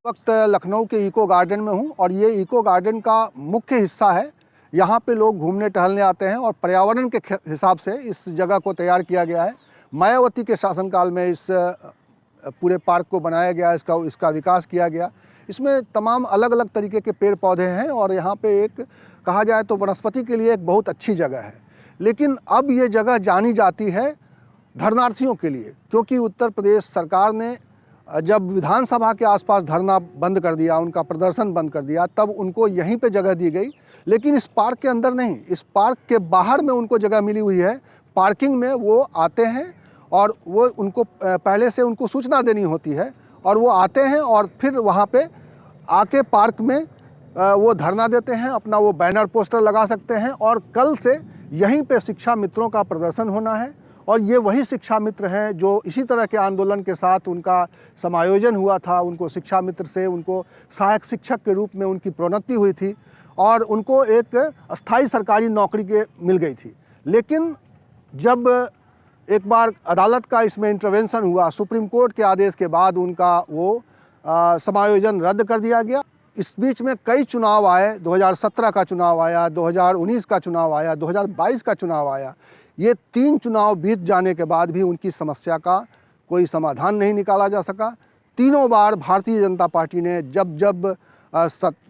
वक्त लखनऊ के eco garden में हूँ और ये इको गार्डन का मुख्य हिस्सा है। यहाँ पे लोग घूमने टहलने आते हैं और पर्यावरण के हिसाब से इस जगह को तैयार किया गया है। मायावती के शासनकाल में इस पूरे पार्क को बनाया गया, इसका विकास किया गया। इसमें तमाम अलग अलग तरीके के पेड़ पौधे हैं और यहाँ पे एक कहा जाए तो वनस्पति के लिए एक बहुत अच्छी जगह है। लेकिन अब ये जगह जानी जाती है धरनार्थियों के लिए, क्योंकि उत्तर प्रदेश सरकार ने जब विधानसभा के आसपास धरना बंद कर दिया, उनका प्रदर्शन बंद कर दिया, तब उनको यहीं पे जगह दी गई। लेकिन इस पार्क के अंदर नहीं, इस पार्क के बाहर में उनको जगह मिली हुई है। पार्किंग में वो आते हैं और वो उनको पहले से उनको सूचना देनी होती है और वो आते हैं और फिर वहाँ पे आके पार्क में वो धरना देते हैं, अपना वो बैनर पोस्टर लगा सकते हैं। और कल से यहीं पे शिक्षा मित्रों का प्रदर्शन होना है और ये वही शिक्षा मित्र हैं जो इसी तरह के आंदोलन के साथ उनका समायोजन हुआ था। उनको शिक्षा मित्र से उनको सहायक शिक्षक के रूप में उनकी प्रोन्नति हुई थी और उनको एक अस्थाई सरकारी नौकरी के मिल गई थी। लेकिन जब एक बार अदालत का इसमें इंटरवेंशन हुआ, सुप्रीम कोर्ट के आदेश के बाद उनका वो समायोजन रद्द कर दिया गया। इस बीच में कई चुनाव आए, 2017 का चुनाव आया, 2019 का चुनाव आया, 2022 का चुनाव आया। ये 3 चुनाव बीत जाने के बाद भी उनकी समस्या का कोई समाधान नहीं निकाला जा सका। तीनों बार भारतीय जनता पार्टी ने जब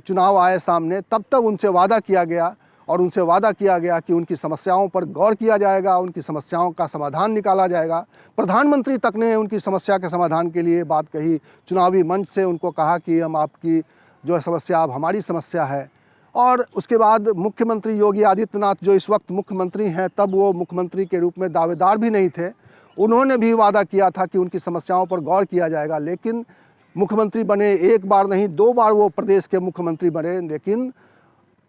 चुनाव आए सामने, तब उनसे वादा किया गया और उनसे वादा किया गया कि उनकी समस्याओं पर गौर किया जाएगा, उनकी समस्याओं का समाधान निकाला जाएगा। प्रधानमंत्री तक ने उनकी समस्या के समाधान के लिए बात कही, चुनावी मंच से उनको कहा कि हम आपकी जो समस्या अब हमारी समस्या है। और उसके बाद मुख्यमंत्री योगी आदित्यनाथ जो इस वक्त मुख्यमंत्री हैं, तब वो मुख्यमंत्री के रूप में दावेदार भी नहीं थे, उन्होंने भी वादा किया था कि उनकी समस्याओं पर गौर किया जाएगा। लेकिन मुख्यमंत्री बने, एक बार नहीं 2 बार वो प्रदेश के मुख्यमंत्री बने, लेकिन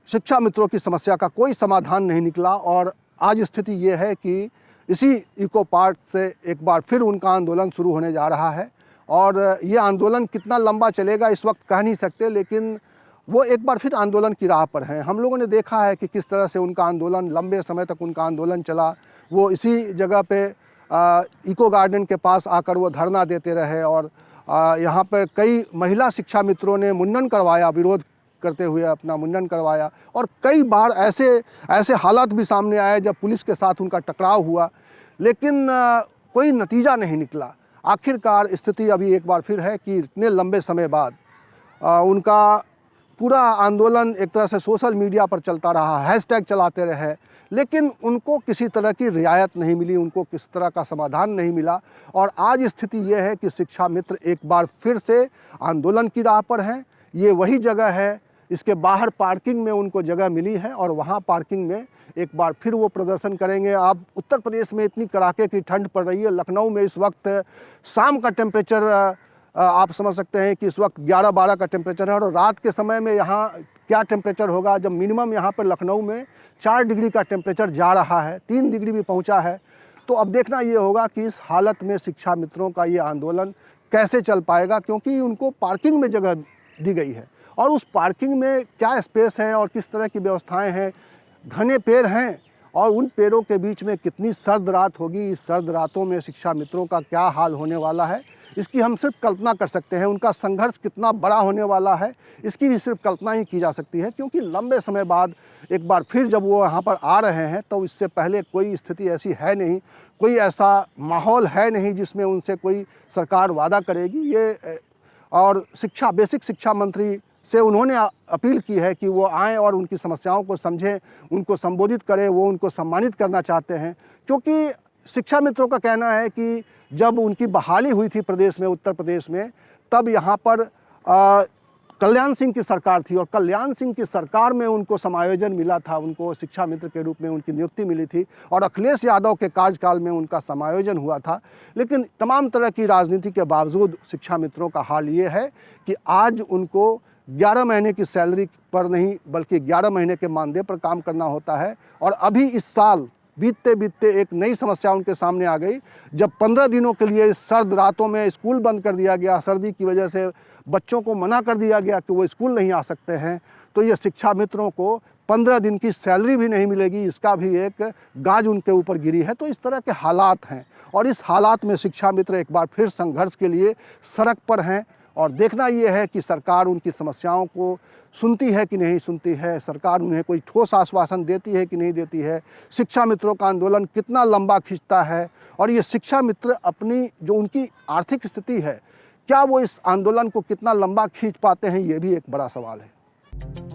शिक्षा मित्रों की समस्या का कोई समाधान नहीं निकला। और आज स्थिति ये है कि इसी इको पार्क से एक बार फिर उनका आंदोलन शुरू होने जा रहा है और ये आंदोलन कितना लंबा चलेगा इस वक्त कह नहीं सकते, लेकिन वो एक बार फिर आंदोलन की राह पर हैं। हम लोगों ने देखा है कि किस तरह से उनका आंदोलन लंबे समय तक उनका आंदोलन चला। वो इसी जगह पे इको गार्डन के पास आकर वो धरना देते रहे और यहाँ पर कई महिला शिक्षा मित्रों ने मुंडन करवाया, विरोध करते हुए अपना मुंडन करवाया। और कई बार ऐसे हालात भी सामने आए जब पुलिस के साथ उनका टकराव हुआ, लेकिन कोई नतीजा नहीं निकला। आखिरकार स्थिति अभी एक बार फिर है कि इतने लंबे समय बाद उनका पूरा आंदोलन एक तरह से सोशल मीडिया पर चलता रहा, हैशटैग चलाते रहे, लेकिन उनको किसी तरह की रियायत नहीं मिली, उनको किसी तरह का समाधान नहीं मिला। और आज स्थिति ये है कि शिक्षा मित्र एक बार फिर से आंदोलन की राह पर हैं। ये वही जगह है, इसके बाहर पार्किंग में उनको जगह मिली है और वहाँ पार्किंग में एक बार फिर वो प्रदर्शन करेंगे। अब उत्तर प्रदेश में इतनी कड़ाके की ठंड पड़ रही है। लखनऊ में इस वक्त शाम का टेम्परेचर आप समझ सकते हैं कि इस वक्त 11-12 का टेम्परेचर है और रात के समय में यहाँ क्या टेम्परेचर होगा, जब मिनिमम यहाँ पर लखनऊ में 4 डिग्री का टेम्परेचर जा रहा है, 3 डिग्री भी पहुँचा है। तो अब देखना ये होगा कि इस हालत में शिक्षा मित्रों का ये आंदोलन कैसे चल पाएगा, क्योंकि उनको पार्किंग में जगह दी गई है और उस पार्किंग में क्या स्पेस है और किस तरह की व्यवस्थाएँ हैं। घने पेड़ हैं और उन पेड़ों के बीच में कितनी सर्द रात होगी। इस सर्द रातों में शिक्षा मित्रों का क्या हाल होने वाला है, इसकी हम सिर्फ कल्पना कर सकते हैं। उनका संघर्ष कितना बड़ा होने वाला है, इसकी भी सिर्फ कल्पना ही की जा सकती है, क्योंकि लंबे समय बाद एक बार फिर जब वो यहाँ पर आ रहे हैं तो इससे पहले कोई स्थिति ऐसी है नहीं, कोई ऐसा माहौल है नहीं जिसमें उनसे कोई सरकार वादा करेगी। ये और बेसिक शिक्षा मंत्री से उन्होंने अपील की है कि वो आएँ और उनकी समस्याओं को समझें, उनको संबोधित करें, वो उनको सम्मानित करना चाहते हैं। क्योंकि शिक्षा मित्रों का कहना है कि जब उनकी बहाली हुई थी प्रदेश में, उत्तर प्रदेश में, तब यहाँ पर कल्याण सिंह की सरकार थी और कल्याण सिंह की सरकार में उनको समायोजन मिला था, उनको शिक्षा मित्र के रूप में उनकी नियुक्ति मिली थी और अखिलेश यादव के कार्यकाल में उनका समायोजन हुआ था। लेकिन तमाम तरह की राजनीति के बावजूद शिक्षा मित्रों का हाल ये है कि आज उनको 11 महीने की सैलरी पर नहीं बल्कि 11 महीने के मानदेय पर काम करना होता है। और अभी इस साल बीतते बीतते एक नई समस्या उनके सामने आ गई, जब 15 दिनों के लिए इस सर्द रातों में स्कूल बंद कर दिया गया, सर्दी की वजह से बच्चों को मना कर दिया गया कि वो स्कूल नहीं आ सकते हैं, तो ये शिक्षा मित्रों को 15 दिन की सैलरी भी नहीं मिलेगी, इसका भी एक गाज उनके ऊपर गिरी है। तो इस तरह के हालात हैं और इस हालात में शिक्षा मित्र एक बार फिर संघर्ष के लिए सड़क पर हैं और देखना ये है कि सरकार उनकी समस्याओं को सुनती है कि नहीं सुनती है, सरकार उन्हें कोई ठोस आश्वासन देती है कि नहीं देती है, शिक्षा मित्रों का आंदोलन कितना लंबा खींचता है और ये शिक्षा मित्र अपनी जो उनकी आर्थिक स्थिति है, क्या वो इस आंदोलन को कितना लंबा खींच पाते हैं, ये भी एक बड़ा सवाल है।